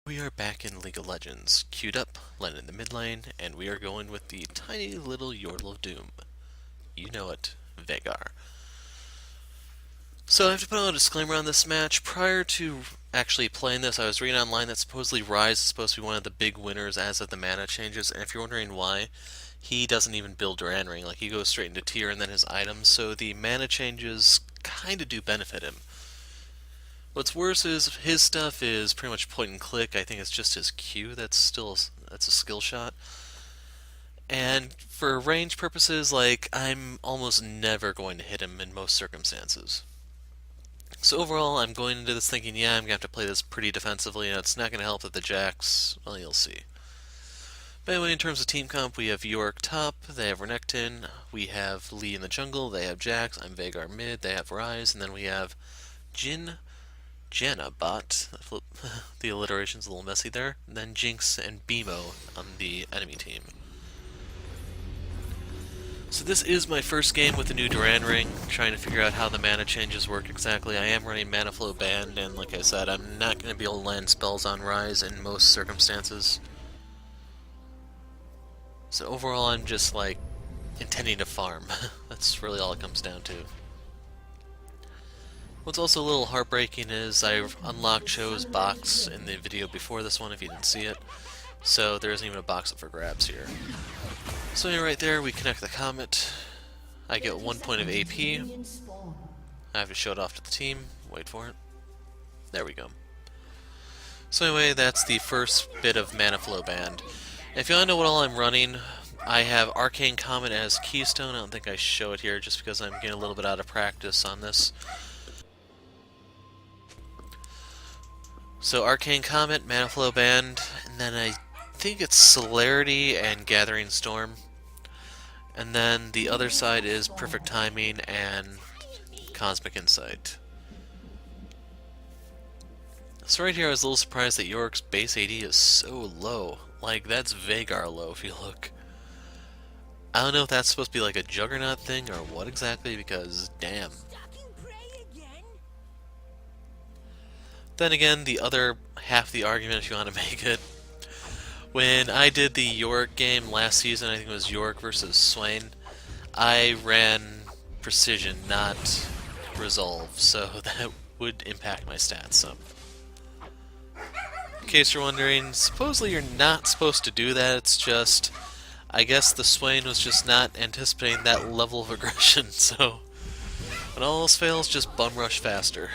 We are back in League of Legends, queued up, Len in the mid lane, and we are going with the tiny little Yordle of Doom. You know it, Veigar. So I have to put out a disclaimer on this match. Prior to actually playing this, I was reading online that supposedly Ryze is supposed to be one of the big winners as of the mana changes, and if you're wondering why, he doesn't even build Duran Ring. Like, he goes straight into tier and then his items, so the mana changes kinda do benefit him. What's worse is his stuff is pretty much point and click. I think it's just his Q that's a skill shot. And for range purposes, like, I'm almost never going to hit him in most circumstances. So overall, I'm going into this thinking, yeah, I'm going to have to play this pretty defensively, and it's not going to help that the Jacks, well, you'll see. But anyway, in terms of team comp, we have York top, they have Renekton, we have Lee in the jungle, they have Jax, I'm Veigar mid, they have Ryze, and then we have Jin, Janna bot. The alliteration's a little messy there. And then Jinx and Bimo on the enemy team. So this is my first game with the new Duran Ring, trying to figure out how the mana changes work exactly. I am running Mana Flow Band, and like I said, I'm not going to be able to land spells on Ryze in most circumstances. So overall, I'm just, like, intending to farm. That's really all it comes down to. What's also a little heartbreaking is I've unlocked Cho's box in the video before this one if you didn't see it, so there isn't even a box up for grabs here. So anyway, right there we connect the Comet. I get 1 point of AP. I have to show it off to the team. Wait for it. There we go. So anyway, that's the first bit of Mana Flow Band. If you want to know what all I'm running, I have Arcane Comet as Keystone. I don't think I show it here just because I'm getting a little bit out of practice on this. So Arcane Comet, Mana Flow Band, and then I think it's Celerity and Gathering Storm. And then the other side is Perfect Timing and Cosmic Insight. So right here I was a little surprised that York's base AD is so low. Like, that's Veigar low if you look. I don't know if that's supposed to be like a Juggernaut thing or what exactly, because damn. Then again, the other half of the argument, if you want to make it, when I did the York game last season, I think it was York versus Swain, I ran Precision, not Resolve, so that would impact my stats some. In case you're wondering, supposedly you're not supposed to do that, it's just, I guess the Swain was just not anticipating that level of aggression, so when all else fails, just bum rush faster.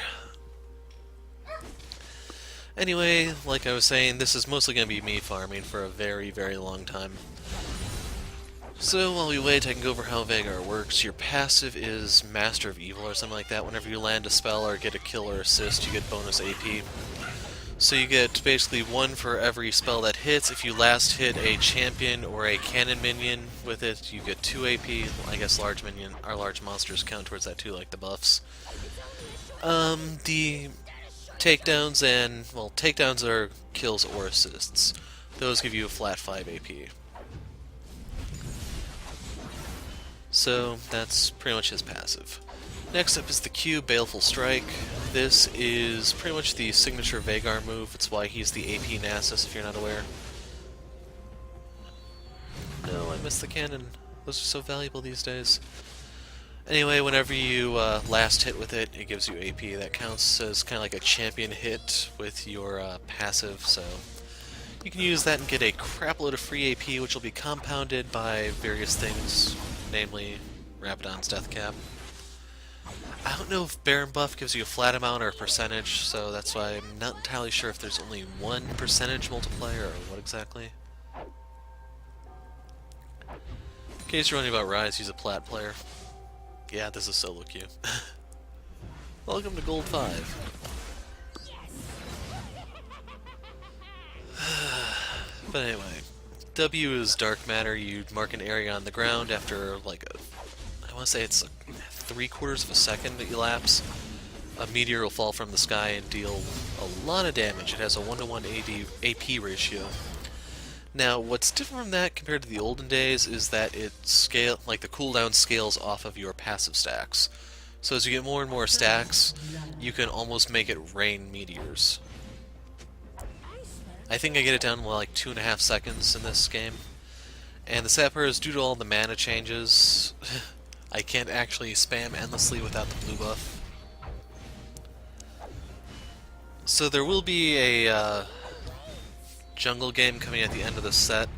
Anyway, like I was saying, this is mostly going to be me farming for a very, very long time. So while we wait, I can go over how Veigar works. Your passive is Master of Evil or something like that. Whenever you land a spell or get a kill or assist, you get bonus AP. So you get basically 1 for every spell that hits. If you last hit a champion or a cannon minion with it, you get 2 AP. I guess large monsters count towards that too, like the buffs. The takedowns and, well, takedowns are kills or assists. Those give you a flat 5 AP. So that's pretty much his passive. Next up is the Q, Baleful Strike. This is pretty much the signature Veigar move. It's why he's the AP Nasus, if you're not aware. No, I missed the cannon. Those are so valuable these days. Anyway, whenever you last hit with it, it gives you AP. That counts as kind of like a champion hit with your passive, so you can use that and get a crapload of free AP, which will be compounded by various things, namely Rabadon's Death Cap. I don't know if Baron Buff gives you a flat amount or a percentage, so that's why I'm not entirely sure if there's only one percentage multiplier or what exactly. In case you're wondering about Ryze, he's a plat player. Yeah, this is solo queue. Welcome to Gold 5. But anyway, W is Dark Matter. You mark an area on the ground after like I want to say it's 3/4 of a second that elapse. A meteor will fall from the sky and deal a lot of damage. It has a 1-to-1 AP ratio. Now, what's different from that compared to the olden days is that the cooldown scales off of your passive stacks. So as you get more and more stacks, you can almost make it rain meteors. I think I get it down to like 2.5 seconds in this game. And the sad part is, due to all the mana changes, I can't actually spam endlessly without the blue buff. So there will be a jungle game coming at the end of the set.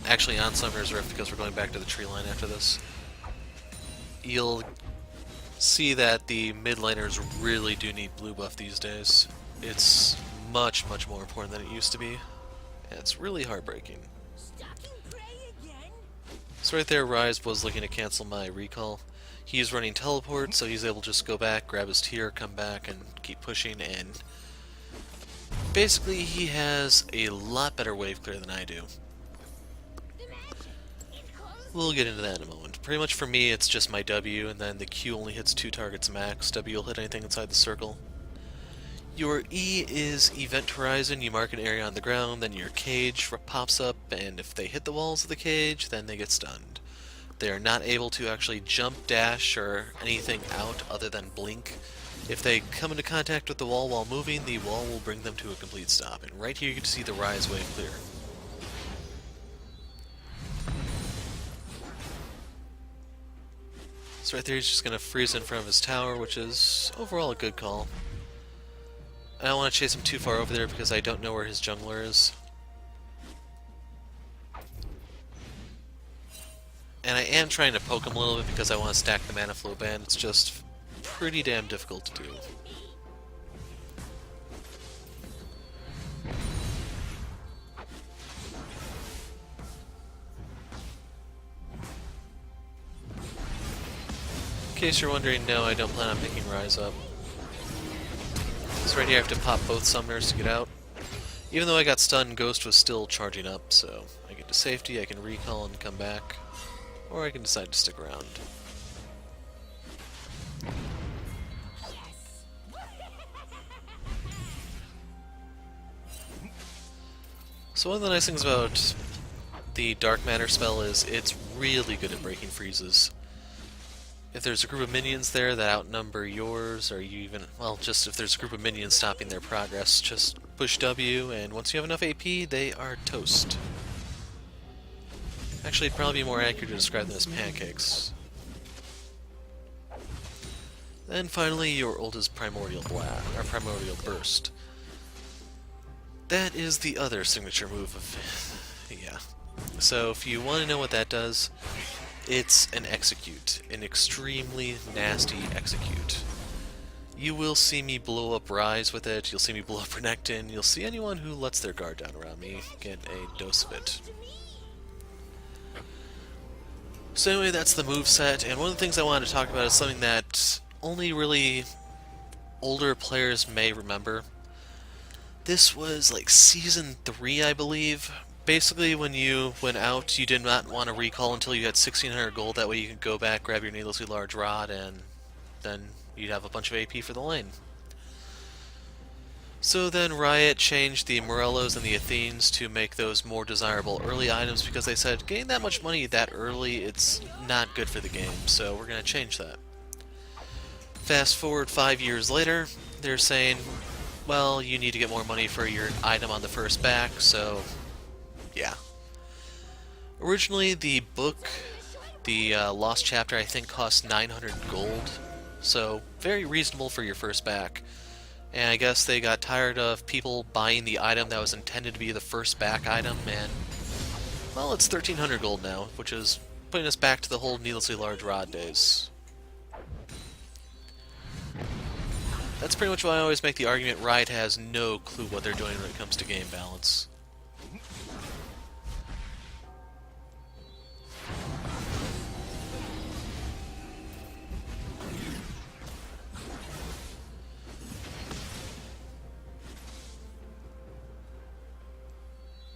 Actually on Summoner's Rift, because we're going back to the tree line after this. You'll see that the mid laners really do need blue buff these days. It's much, much more important than it used to be. And it's really heartbreaking. So right there, Ryze was looking to cancel my recall. He's running teleport, so he's able to just go back, grab his tier, come back, and keep pushing, and basically he has a lot better wave clear than I do. We'll get into that in a moment. Pretty much for me, it's just my W, and then the Q only hits 2 targets max. W will hit anything inside the circle. Your E is Event Horizon. You mark an area on the ground, then your cage pops up, and if they hit the walls of the cage, then they get stunned. They are not able to actually jump, dash, or anything out other than blink. If they come into contact with the wall while moving, the wall will bring them to a complete stop. And right here you can see the Ryze wave clear. So right there he's just going to freeze in front of his tower, which is overall a good call. I don't want to chase him too far over there because I don't know where his jungler is. And I am trying to poke him a little bit because I want to stack the mana flow band. It's just pretty damn difficult to do. In case you're wondering, no, I don't plan on picking Ryze up. So right here I have to pop both summoners to get out. Even though I got stunned, Ghost was still charging up, so I get to safety, I can recall and come back. Or I can decide to stick around. So one of the nice things about the Dark Matter spell is it's really good at breaking freezes. If there's a group of minions there that outnumber yours, or you even, well, just if there's a group of minions stopping their progress, just push W, and once you have enough AP, they are toast. Actually, it'd probably be more accurate to describe them as pancakes. Then finally, your ult is Primordial Blast, or Primordial Burst. That is the other signature move of... yeah. So if you want to know what that does, it's an execute. An extremely nasty execute. You will see me blow up Ryze with it, you'll see me blow up Renekton, you'll see anyone who lets their guard down around me get a dose of it. So anyway, that's the moveset, and one of the things I wanted to talk about is something that only really older players may remember. This was like Season 3, I believe. Basically, when you went out, you did not want to recall until you had 1600 gold, that way you could go back, grab your needlessly large rod, and then you'd have a bunch of AP for the lane. So then Riot changed the Morellos and the Athenes to make those more desirable early items because they said getting that much money that early, it's not good for the game, so we're going to change that. Fast forward 5 years later, they're saying, well, you need to get more money for your item on the first back, so yeah. Originally the book, the Lost Chapter, I think cost 900 gold, so very reasonable for your first back. And I guess they got tired of people buying the item that was intended to be the first back item, and, well, it's 1300 gold now, which is putting us back to the whole needlessly large rod days. That's pretty much why I always make the argument Riot has no clue what they're doing when it comes to game balance.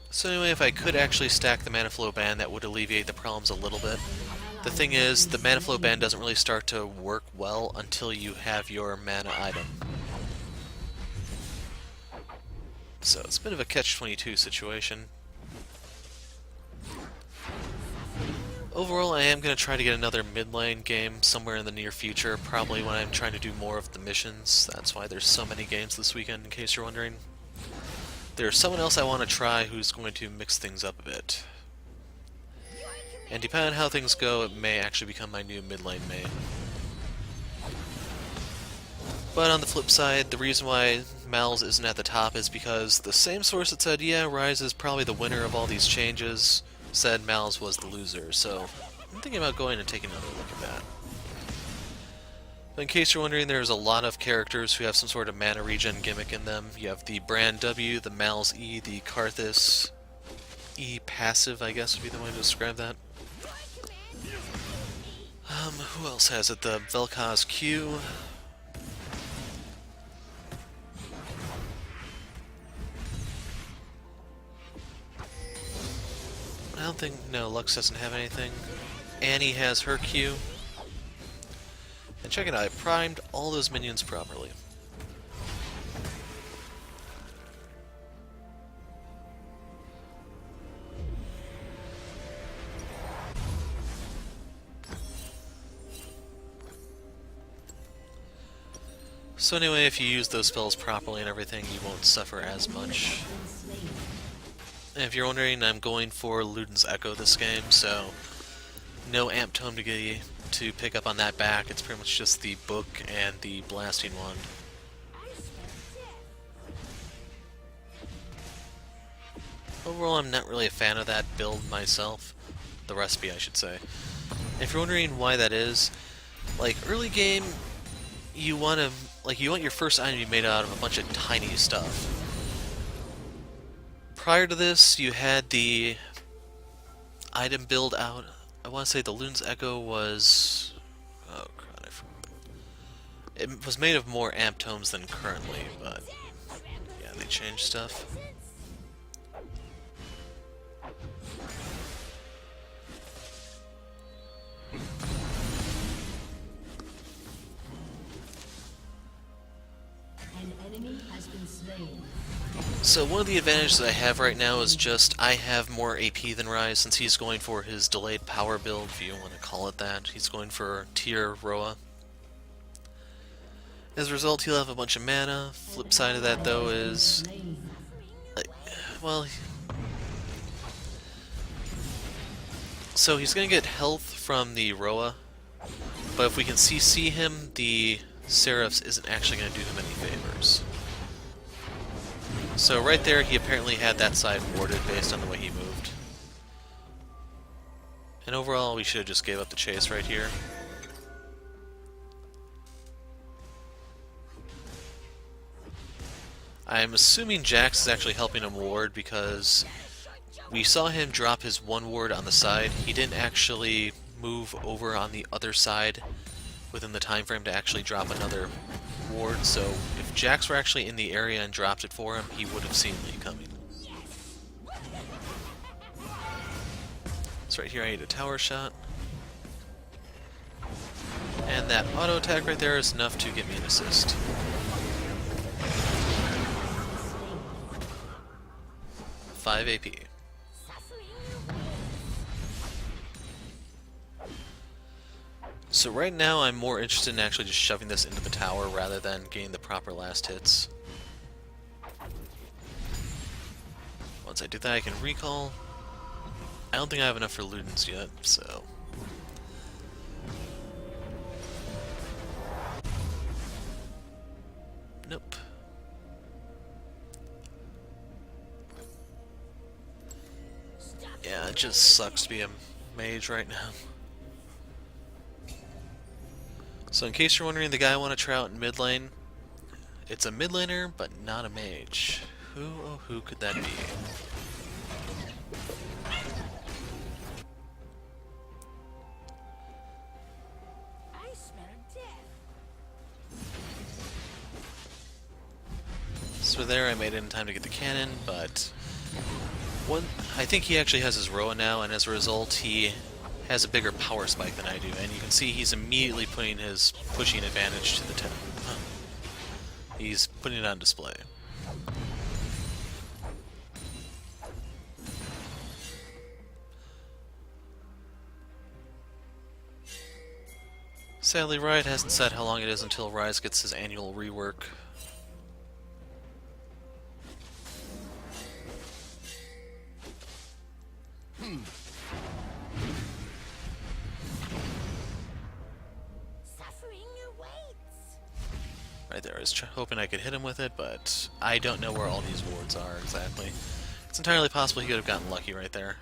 So anyway, if I could actually stack the mana flow band, that would alleviate the problems a little bit. The thing is, the mana flow band doesn't really start to work well until you have your mana item. So it's a bit of a catch-22 situation. Overall, I am going to try to get another mid lane game somewhere in the near future, probably when I'm trying to do more of the missions. That's why there's so many games this weekend, in case you're wondering. there's someone else I want to try who's going to mix things up a bit. And depending on how things go, it may actually become my new mid lane main. But on the flip side, the reason why Mal's isn't at the top is because the same source that said, yeah, Ryze is probably the winner of all these changes, said Mal's was the loser, so I'm thinking about going and taking another look at that. But in case you're wondering, there's a lot of characters who have some sort of mana regen gimmick in them. You have the Brand W, the Mal's E, the Karthus E passive, I guess would be the way to describe that. Who else has it? The Vel'Koz Q. I don't think, no, Lux doesn't have anything. Annie has her Q. And check it out, I primed all those minions properly. So anyway, if you use those spells properly and everything, you won't suffer as much. And if you're wondering, I'm going for Luden's Echo this game, so no Amp Tome to pick up on that back. It's pretty much just the book and the Blasting Wand. Overall, I'm not really a fan of that build myself. The recipe, I should say. And if you're wondering why that is, like, early game, you want your first item to be made out of a bunch of tiny stuff. Prior to this, you had the item build out. I want to say the Luden's Echo was... oh, crud, I forgot. It was made of more Amp Tomes than currently, but... yeah, they changed stuff. An enemy has been slain. So one of the advantages I have right now is just I have more AP than Ryze, since he's going for his delayed power build, if you want to call it that. He's going for tier Roa. As a result, he'll have a bunch of mana. Flip side of that, though, is... well... so he's going to get health from the Roa, but if we can CC him, the Seraphs isn't actually going to do him any favors. So right there, he apparently had that side warded based on the way he moved. And overall, we should have just gave up the chase right here. I'm assuming Jax is actually helping him ward because we saw him drop his one ward on the side. He didn't actually move over on the other side within the time frame to actually drop another ward, so if Jax were actually in the area and dropped it for him, he would have seen Lee coming. So right here I need a tower shot. And that auto attack right there is enough to get me an assist. Five AP. So right now I'm more interested in actually just shoving this into the tower rather than getting the proper last hits. Once I do that I can recall. I don't think I have enough for Luden's yet, so... nope. Yeah, it just sucks to be a mage right now. So in case you're wondering, the guy I want to try out in mid lane, it's a mid laner, but not a mage. Who, oh who could that be? So there I made it in time to get the cannon, but I think he actually has his Roa now, and as a result he has a bigger power spike than I do, and you can see he's immediately putting his pushing advantage to the town. He's putting it on display. Sadly, Riot hasn't said how long it is until Ryze gets his annual rework. was hoping I could hit him with it, but I don't know where all these wards are exactly. It's entirely possible he could have gotten lucky right there.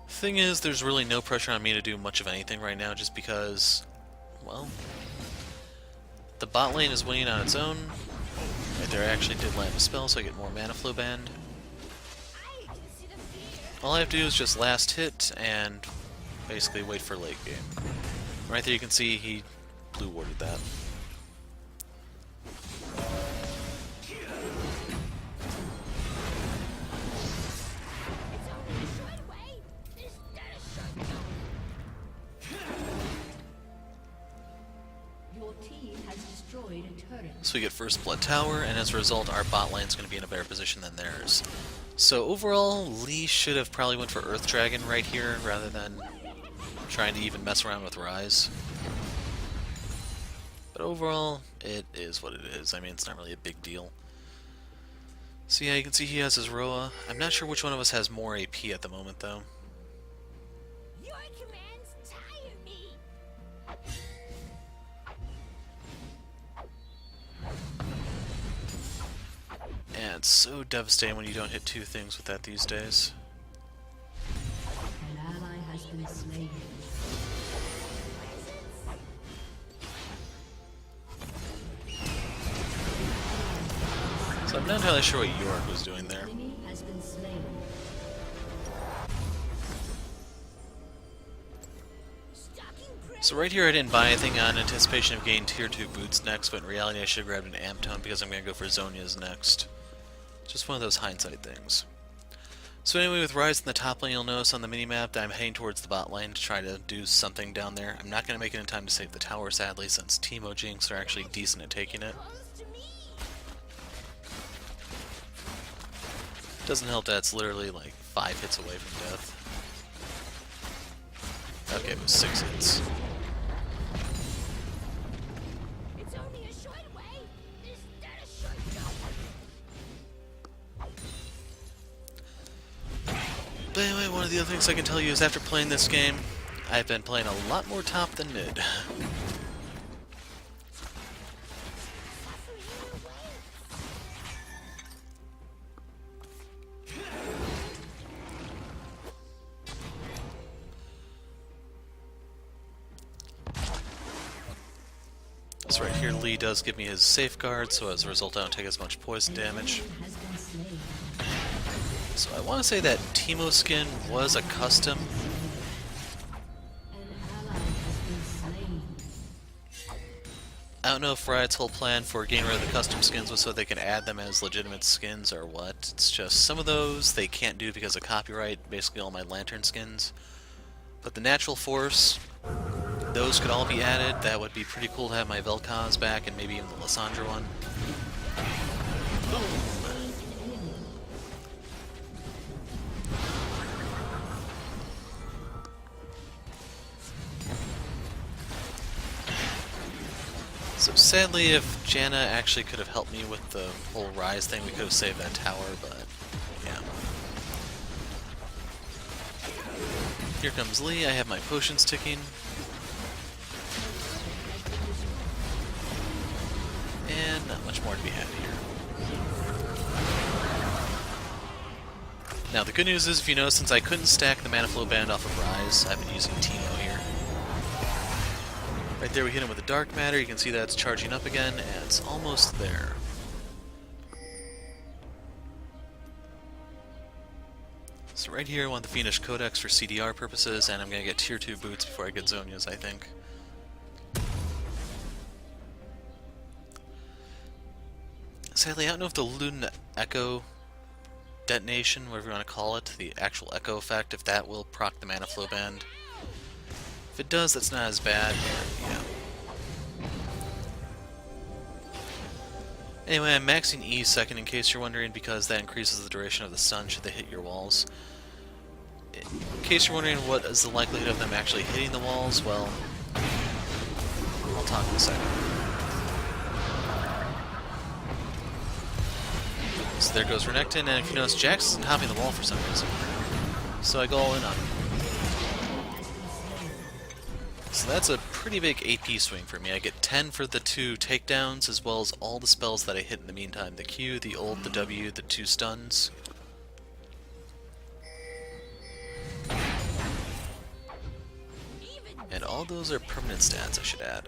Thing is, there's really no pressure on me to do much of anything right now just because, well, the bot lane is winning on its own. Right there, I actually did land a spell so I get more mana flow band. All I have to do is just last hit and basically wait for late game. Right there you can see he blue warded that. So we get first blood tower, and as a result our bot lane's going to be in a better position than theirs. So overall, Lee should have probably went for Earth Dragon right here, rather than trying to even mess around with Ryze. But overall, it is what it is. I mean, it's not really a big deal. So yeah, you can see he has his Roa. I'm not sure which one of us has more AP at the moment, though. Your commands tire me. And it's so devastating when you don't hit two things with that these days. An ally has been slain. So I'm not entirely sure what York was doing there. Enemy has been slain. So right here I didn't buy anything on anticipation of getting tier 2 boots next, but in reality I should have grabbed an amp tone because I'm going to go for Zhonya's next. Just one of those hindsight things. So anyway, with Ryze in the top lane, you'll notice on the minimap that I'm heading towards the bot lane to try to do something down there. I'm not going to make it in time to save the tower, sadly, since Teemo Jinx are actually decent at taking it. Doesn't help that it's literally like 5 hits away from death. Okay, it was 6 hits. It's only a short way. Is that a short jump? But anyway, one of the other things I can tell you is after playing this game, I've been playing a lot more top than mid. So right here, Lee does give me his safeguard, so as a result I don't take as much poison damage. Has been slain. So I want to say that Teemo skin was a custom. An ally has been slain. I don't know if Riot's whole plan for getting rid of the custom skins was so they can add them as legitimate skins or what. It's just some of those they can't do because of copyright, basically all my lantern skins. But the natural force, those could all be added. That would be pretty cool to have my Vel'Koz back and maybe even the Lissandra one. Boom! So sadly, if Janna actually could have helped me with the whole Ryze thing, we could have saved that tower, but yeah. Here comes Lee, I have my potions ticking. And not much more to be had here. Now the good news is, if you notice, since I couldn't stack the mana flow band off of Ryze, I've been using Teemo here. Right there we hit him with the dark matter, you can see that it's charging up again, and it's almost there. So right here I want the Fiendish Codex for CDR purposes, and I'm going to get tier 2 boots before I get Zhonya's, I think. Sadly, I don't know if the Luden Echo detonation, whatever you want to call it, the actual echo effect, if that will proc the mana flow band. If it does, that's not as bad, but yeah. Anyway, I'm maxing E second in case you're wondering, because that increases the duration of the sun should they hit your walls. In case you're wondering what is the likelihood of them actually hitting the walls, well, I'll talk in a second. So there goes Renekton, and if you notice, Jax isn't hopping the wall for some reason. so I go all in on him. So that's a pretty big AP swing for me. I get 10 for the 2 takedowns, as well as all the spells that I hit in the meantime. The Q, the ult, the W, the 2 stuns. And all those are permanent stats, I should add.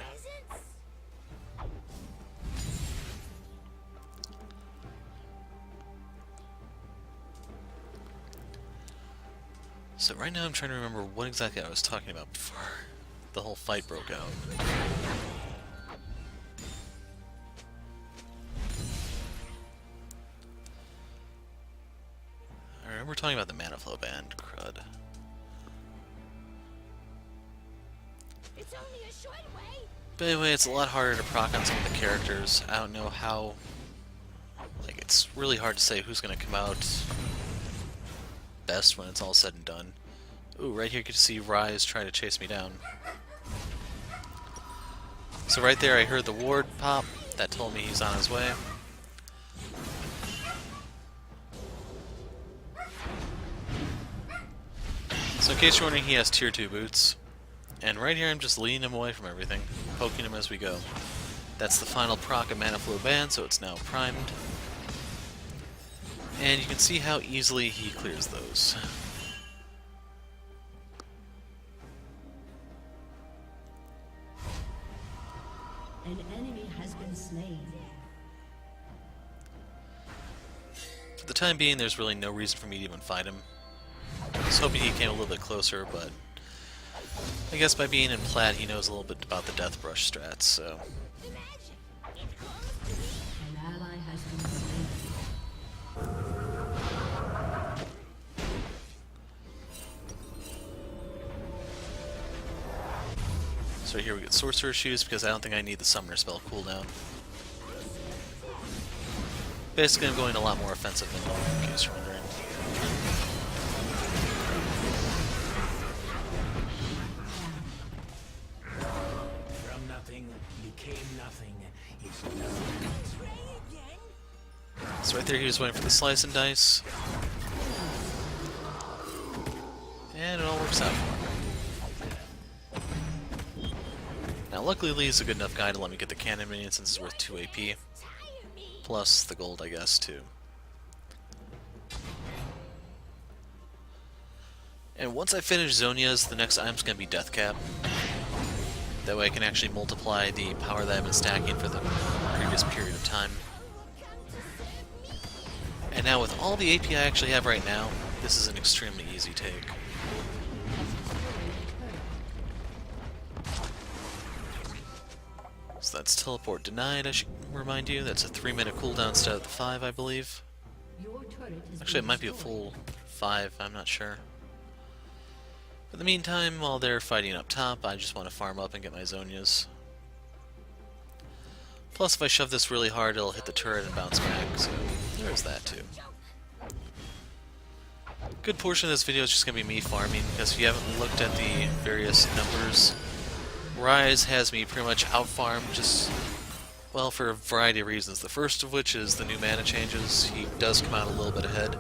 So right now I'm trying to remember what exactly I was talking about before the whole fight broke out. I remember talking about the mana flow band, crud. It's only a short way. But anyway, it's a lot harder to proc on some of the characters. I don't know how... Like, it's really hard to say who's gonna come out best when it's all said and done. Ooh, right here you can see Ryze try to chase me down. So right there I heard the ward pop. That told me he's on his way. So in case you're wondering, he has tier 2 boots. And right here I'm just leading him away from everything, poking him as we go. That's the final proc of Mana Flow Band, so it's now primed. And you can see how easily he clears those. An enemy has been slain. For the time being, there's really no reason for me to even fight him. I was hoping he came a little bit closer, but I guess by being in plat, he knows a little bit about the Death Brush strats, so... An ally has been slain. So here we get Sorcerer Shoes, because I don't think I need the Summoner spell cooldown. Basically, I'm going a lot more offensive than normal, in case you're wondering. From nothing became nothing is nothing. So right there he was waiting for the slice and dice. And it all works out for him. Now luckily Lee's a good enough guy to let me get the cannon minion since it's worth 2 AP. Plus the gold, I guess, too. And once I finish Zonia's, the next item's going to be Death Cap. That way I can actually multiply the power that I've been stacking for the previous period of time. And now with all the AP I actually have right now, this is an extremely easy take. So that's teleport denied, I should remind you. That's a 3-minute cooldown instead of the 5, I believe. Your turret has Actually, it been might be a destroyed. full 5, I'm not sure. In the meantime, while they're fighting up top, I just want to farm up and get my Zonias. Plus, if I shove this really hard, it'll hit the turret and bounce back, so there's that too. Good portion of this video is just going to be me farming, because if you haven't looked at the various numbers, Ryze has me pretty much out-farmed, just, well, for a variety of reasons. The first of which is the new mana changes. He does come out a little bit ahead.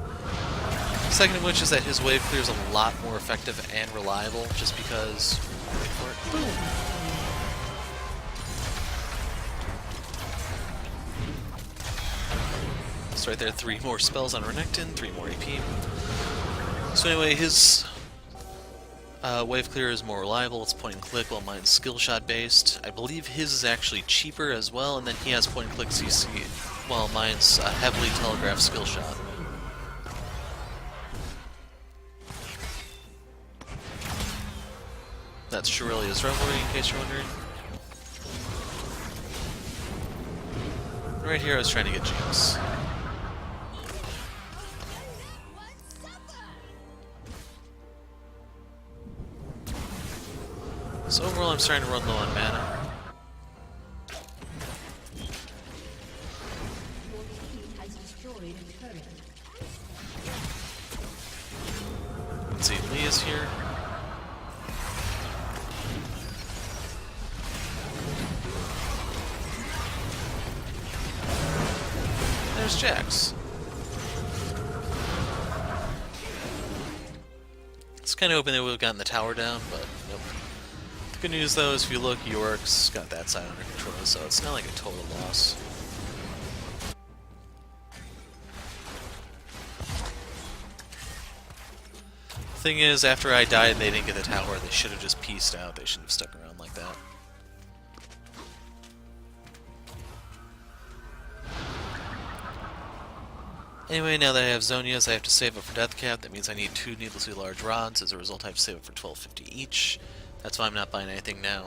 Second of which is that his wave clear is a lot more effective and reliable, just because... Wait for it. Boom! So right there, 3 more spells on Renekton, 3 more AP. So anyway, his wave clear is more reliable, it's point and click, while mine's skill shot based. I believe his is actually cheaper as well, and then he has point and click CC, while mine's heavily telegraphed skill shot. That's Shurelia's Revelry, in case you're wondering. Right here I was trying to get Jinx. So overall I'm starting to run low on mana. Your team has destroyed a turret. Let's see, Lee is here. There's Jax. was kind of hoping they would have gotten the tower down, but nope. The good news though is if you look, York's got that side under control, so it's not like a total loss. Thing is, after I died and they didn't get the tower, they should have just pieced out. They shouldn't have stuck around like that. Anyway, now that I have Zonias, I have to save up for Death Cap. That means I need 2 needlessly large rods. As a result, I have to save up for 1250 each. That's why I'm not buying anything now.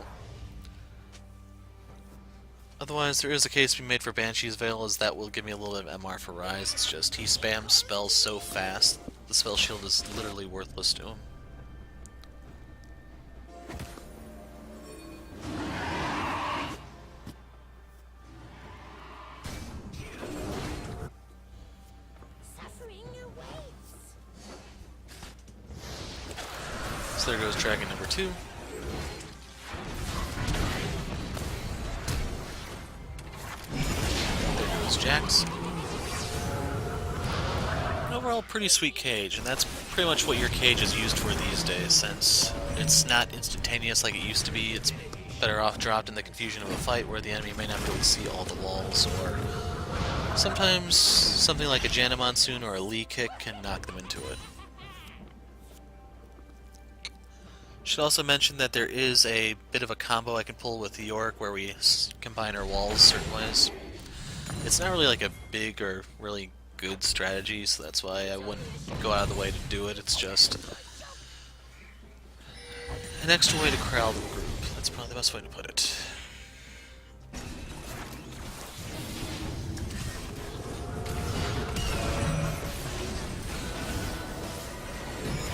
Otherwise, there is a case to be made for Banshee's Veil, as that will give me a little bit of MR for Ryze. It's just, he spams spells so fast, the spell shield is literally worthless to him. Suffering awaits. So there goes Dragon number 2. There goes Jax. An overall pretty sweet cage, and that's pretty much what your cage is used for these days, since it's not instantaneous like it used to be. It's better off dropped in the confusion of a fight where the enemy may not be able to see all the walls, or sometimes something like a Janna Monsoon or a Lee kick can knock them into it. Should also mention that there is a bit of a combo I can pull with York where we combine our walls certain ways. It's not really like a big or really good strategy, so that's why I wouldn't go out of the way to do it. It's just an extra way to corral the group. That's probably the best way to put it.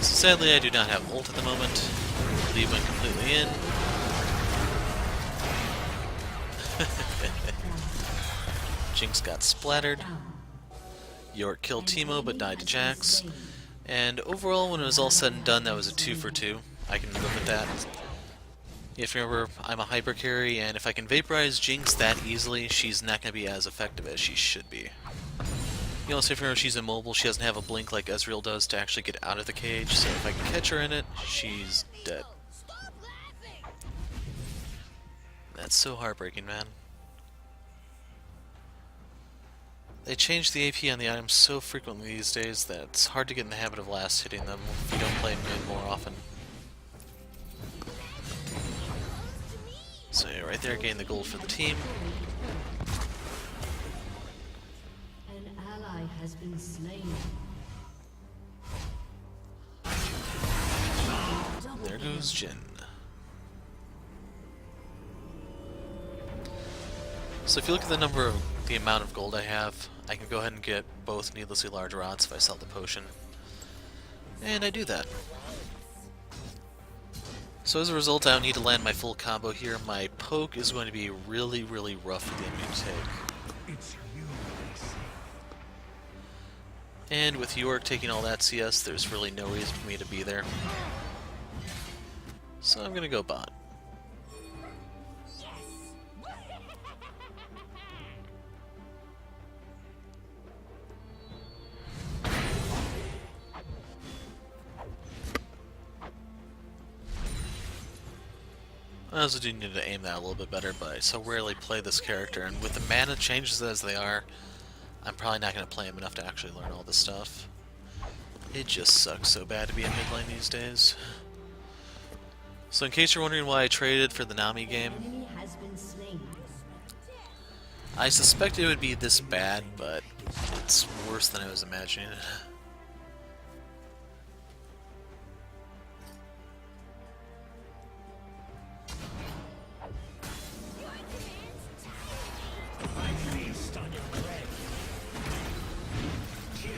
So sadly, I do not have ult at the moment. Leave went completely in. Jinx got splattered. York killed Teemo but died to Jax. And overall, when it was all said and done, that was a 2 for 2. I can live with that. You have to remember, I'm a hyper carry, and if I can vaporize Jinx that easily, she's not going to be as effective as she should be. You also have to remember she's immobile, she doesn't have a blink like Ezreal does to actually get out of the cage, so if I can catch her in it, she's dead. Stop laughing. That's so heartbreaking, man. They change the AP on the items so frequently these days that it's hard to get in the habit of last hitting them if you don't play mid more often. So yeah, right there, gain the gold for the team. An ally has been slain. There goes Jhin. So if you look at the amount of gold I have, I can go ahead and get both needlessly large rods if I sell the potion. And I do that. So as a result, I don't need to land my full combo here. My poke is going to be really, really rough for the enemy to take. It's you, I see. And with York taking all that CS, there's really no reason for me to be there. So I'm gonna go bot. I also do need to aim that a little bit better, but I so rarely play this character, and with the mana changes as they are, I'm probably not going to play him enough to actually learn all this stuff. It just sucks so bad to be in mid lane these days. So in case you're wondering why I traded for the Nami game, Enemy has been slain. I suspected it would be this bad, but it's worse than I was imagining.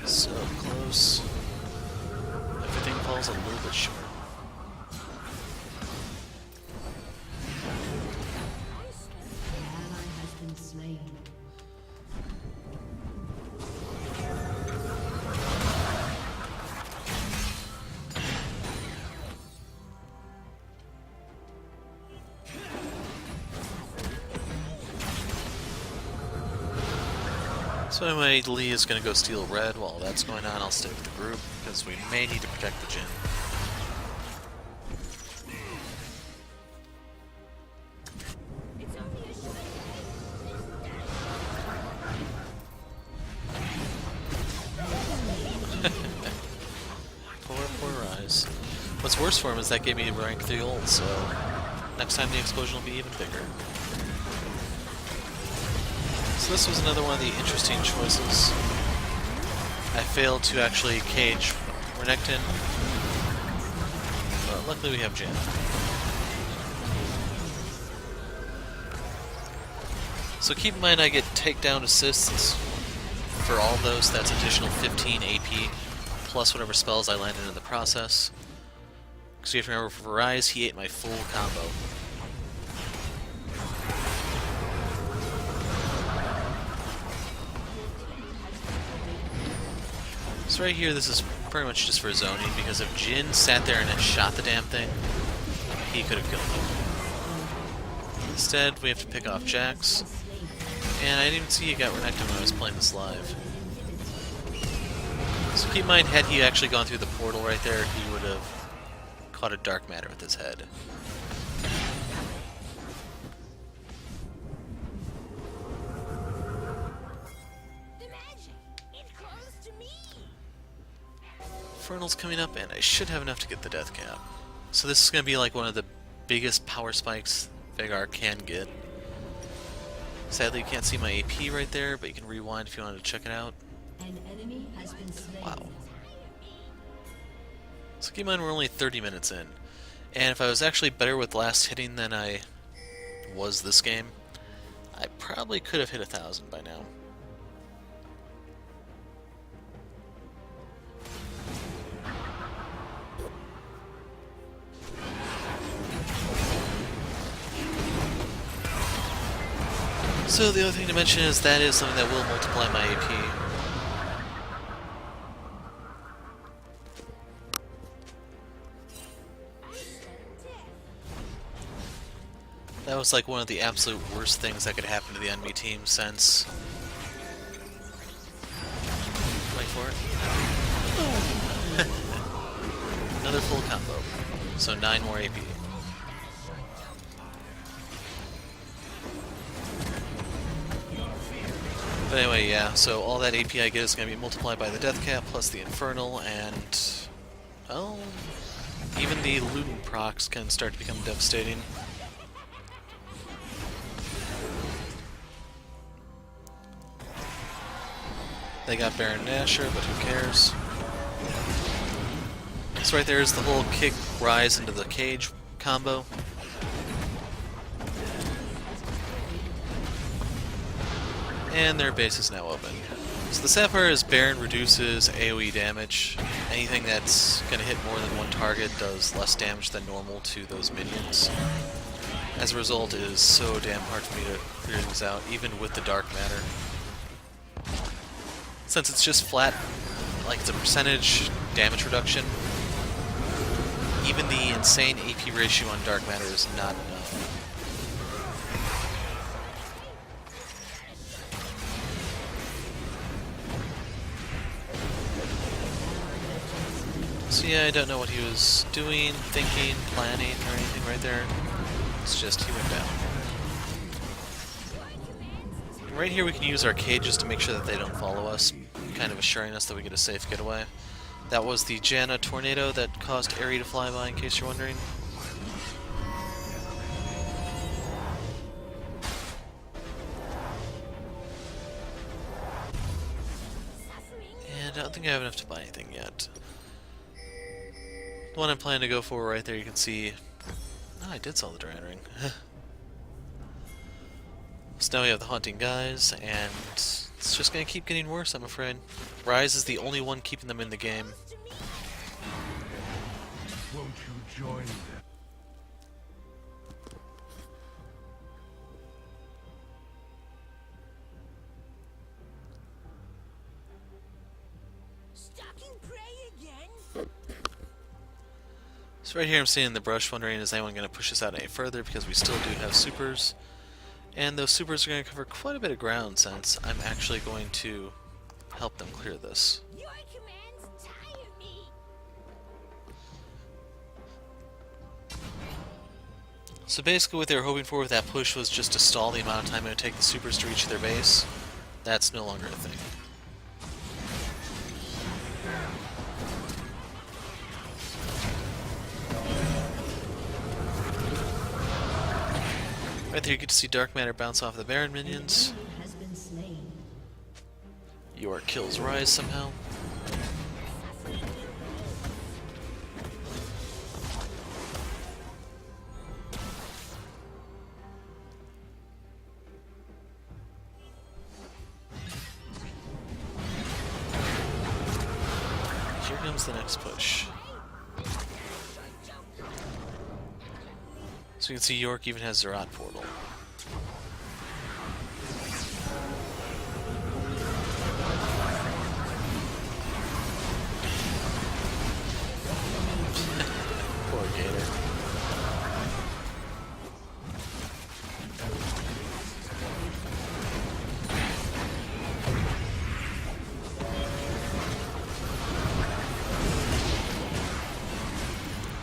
So close. Everything falls a little bit short. An ally has been slain. So anyway, Lee is going to go steal red. While that's going on, I'll stay with the group, because we may need to protect the Jhin. what's worse for him is that gave me rank 3 ult, so next time the explosion will be even bigger. So this was another one of the interesting choices. I failed to actually cage Renekton, but luckily we have Jan. So keep in mind I get takedown assists for all those, that's additional 15 AP, plus whatever spells I landed in the process. Because you have to remember, for Ryze, he ate my full combo. So right here, this is pretty much just for zoning, because if Jhin sat there and had shot the damn thing, he could have killed me. Instead, we have to pick off Jax. And I didn't even see he got Renekton when I was playing this live. So keep in mind, had he actually gone through the portal right there, he would have caught a dark matter with his head. The magic, it calls to me. Infernal's coming up, and I should have enough to get the death cap. So this is going to be like one of the biggest power spikes Veigar can get. Sadly, you can't see my AP right there, but you can rewind if you wanted to check it out. An enemy has been slain. Wow. So keep in mind we're only 30 minutes in. And if I was actually better with last hitting than I was this game, I probably could have hit 1,000 by now. So the other thing to mention is that is something that will multiply my AP. That was like one of the absolute worst things that could happen to the enemy team since... Wait for it. Another full combo. So 9 more AP. But anyway, yeah, so all that AP I get is going to be multiplied by the death cap plus the infernal, and... well, even the Luton procs can start to become devastating. They got Baron Nashor, but who cares? So right there is the whole kick Ryze into the cage combo. And their base is now open. So the Sapphire's Baron reduces AoE damage. Anything that's going to hit more than one target does less damage than normal to those minions. As a result, it is so damn hard for me to clear these out, even with the dark matter. Since it's just flat, like it's a percentage damage reduction, even the insane AP ratio on dark matter is not enough. So yeah, I don't know what he was doing, thinking, planning, or anything right there. It's just he went down. Right here we can use our cages to make sure that they don't follow us, kind of assuring us that we get a safe getaway. That was the Janna tornado that caused Aerie to fly by, in case you're wondering. And I don't think I have enough to buy anything yet. The one I'm planning to go for right there, you can see... oh, I did sell the Duran Ring. So now we have the Haunting Guys, and it's just going to keep getting worse, I'm afraid. Ryze is the only one keeping them in the game. Won't you join them? Stalking prey again? So right here I'm seeing the brush, wondering is anyone going to push us out any further, because we still do have supers. And those supers are going to cover quite a bit of ground, since I'm actually going to help them clear this. Your commands tire me. So basically what they were hoping for with that push was just to stall the amount of time it would take the supers to reach their base. That's no longer a thing. Right there you get to see dark matter bounce off the Baron minions. Enemy has been slain. York kills Ryze somehow. Here comes the next push. So you can see York even has Zerat portal. Poor Gator.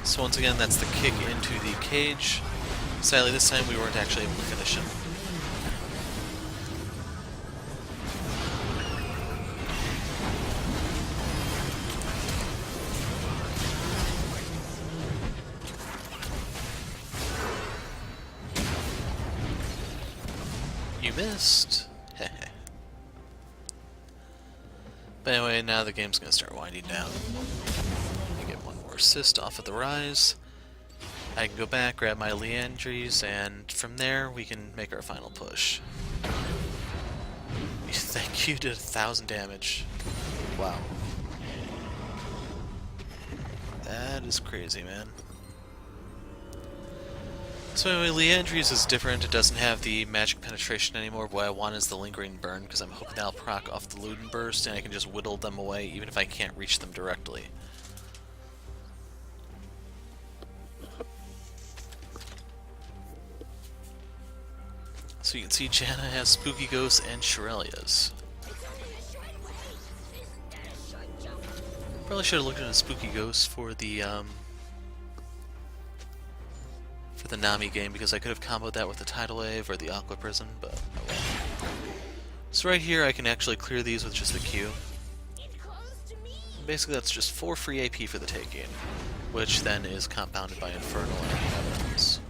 So once again, that's the kick into the cage. Sadly, this time we weren't actually able to finish him. You missed. But anyway, now the game's gonna start winding down. I get one more assist off of the Ryze. I can go back, grab my Leandries, and from there we can make our final push. Thank you, did 1,000 damage. Wow. That is crazy, man. So anyway, Leandries is different. It doesn't have the magic penetration anymore. What I want is the lingering burn, because I'm hoping that'll proc off the Luden burst, and I can just whittle them away, even if I can't reach them directly. So you can see Janna has Spooky Ghosts and Shirelias. Probably should have looked into Spooky Ghosts for the Nami game, because I could have comboed that with the Tidal Wave or the Aqua Prison, but oh well. So right here I can actually clear these with just the Q. Basically that's just 4 free AP for the taking, which then is compounded by Infernal and Evidence.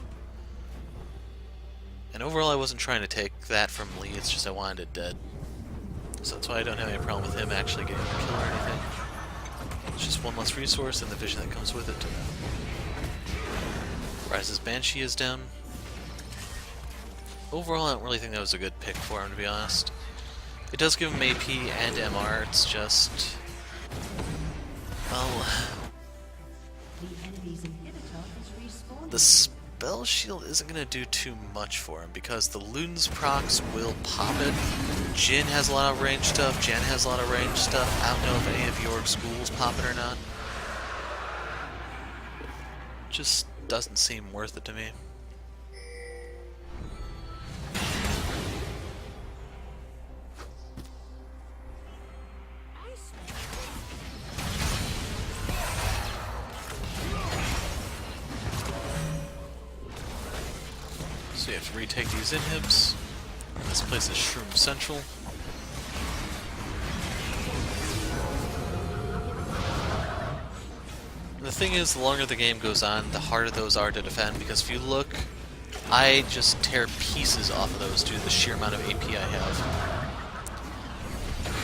And overall I wasn't trying to take that from Lee, it's just I wanted it dead. So that's why I don't have any problem with him actually getting the kill or anything. It's just one less resource and the vision that comes with it. Ryze's Banshee is down. Overall I don't really think that was a good pick for him, to be honest. It does give him AP and MR, it's just... well... The enemy's inhibitor is respawned. the Spell Shield isn't going to do too much for him, because the Luden's procs will pop it. Jhin has a lot of range stuff, Jen has a lot of range stuff. I don't know if any of York's ghouls pop it or not. Just doesn't seem worth it to me. So you have to retake these inhibs. This place is Shroom Central. And the thing is, the longer the game goes on, the harder those are to defend, because if you look, I just tear pieces off of those due to the sheer amount of AP I have.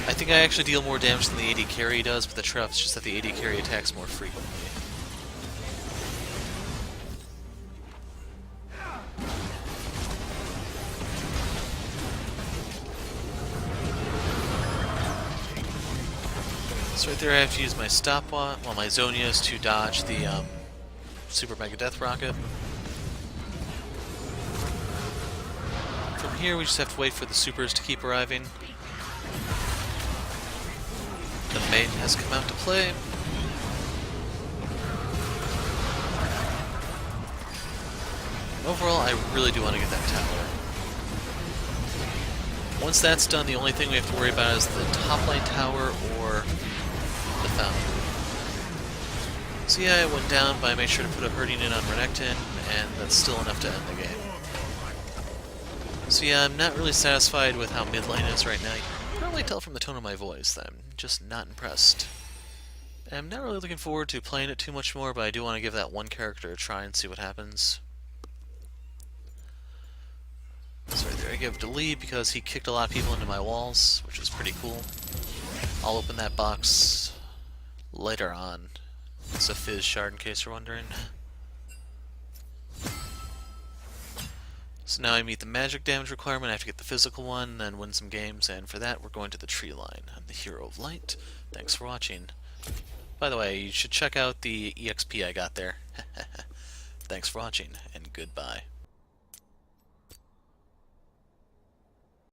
I think I actually deal more damage than the AD carry does, but the trap is just that the AD carry attacks more frequently. So right there I have to use my stopwatch, well, my Zonias to dodge the Super Mega Death Rocket. From here we just have to wait for the supers to keep arriving. The main has come out to play. Overall, I really do want to get that tower. Once that's done, the only thing we have to worry about is the top line tower or the fountain. So yeah, I went down, but I made sure to put a hurting in on Renekton, and that's still enough to end the game. So yeah, I'm not really satisfied with how mid lane is right now. You can probably tell from the tone of my voice that I'm just not impressed. And I'm not really looking forward to playing it too much more, but I do want to give that one character a try and see what happens. gonna give it to Lee because he kicked a lot of people into my walls, which is pretty cool. I'll open that box later on. It's a Fizz shard in case you're wondering. So now I meet the magic damage requirement, I have to get the physical one, then win some games, and for that we're going to the tree line. I'm the Hero of Light. Thanks for watching. By the way, you should check out the EXP I got there. Thanks for watching, and goodbye.